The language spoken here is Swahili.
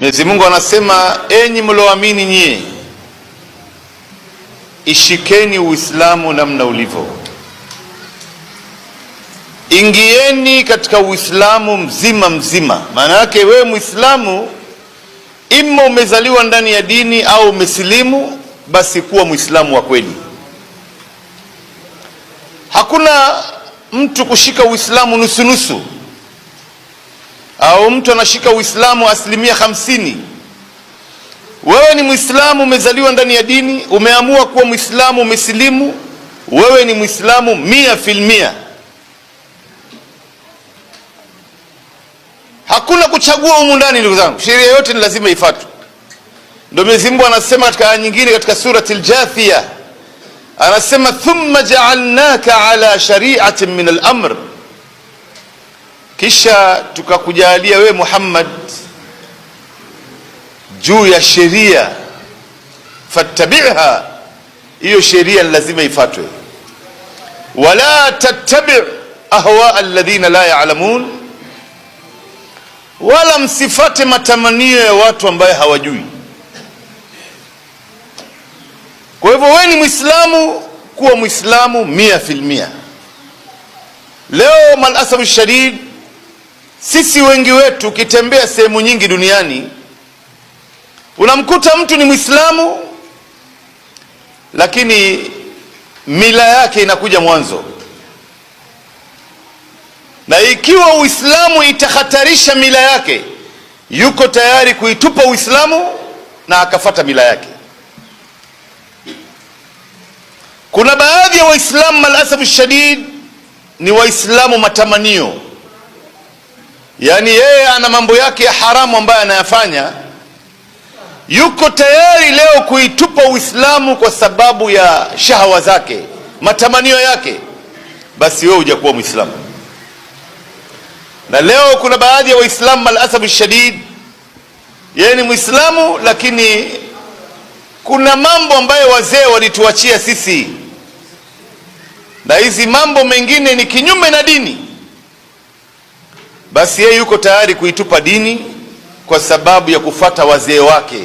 Mwenyezi Mungu anasema, enyi mlioamini nyie, ishikeni Uislamu namna ulivyo. Ingieni katika Uislamu mzima mzima. Maana yake wewe Muislamu, ima umezaliwa ndani ya dini au umesilimu, basi kuwa Muislamu wa kweli. Hakuna mtu kushika Uislamu nusu nusu, au mtu anashika Uislamu 50%. Wewe ni Muislamu, umezaliwa ndani ya dini, umeamua kuwa Muislamu, umesilimu, wewe ni Muislamu 100%. Hakuna kuchagua humu ndani, ndugu zangu. Sheria yote ni lazima ifuatwe. Ndio Mwenyezi Mungu anasema katika aya nyingine katika surati Al-Jathiyah, anasema thumma ja'alnaka ala shari'atin min al-amr, kisha tukakujalia wewe Muhammad juu ya sheria, fattabi'ha, hiyo sheria lazima ifuatwe. Wala tattabi' ahwa alladhina la ya'lamun, wala msifate matamanio ya watu ambaye hawajui. Kwa hivyo wewe ni Muislamu, kuwa Muislamu 100%. Leo malasafu shadid, sisi wengi wetu ukitembea sehemu nyingi duniani, unamkuta mtu ni Muislamu lakini mila yake inakuja mwanzo. Na ikiwa Uislamu itahatarisha mila yake, yuko tayari kuitupa Uislamu na akafata mila yake. Kuna baadhi ya Waislamu malasafu shadid ni Waislamu matamanio, yani yeye ana mambo yake ya haramu ambayo anayafanya, yuko tayari leo kuitupa Uislamu kwa sababu ya shahawa zake, matamanio yake. Basi wewe hujakuwa Muislamu. Na leo kuna baadhi ya Waislamu malasafu shadid, yeye ni Muislamu lakini kuna mambo ambayo wazee walituachia sisi, na hizi mambo mengine ni kinyume na dini. Basi yeye yuko tayari kuitupa dini kwa sababu ya kufata wazee wake.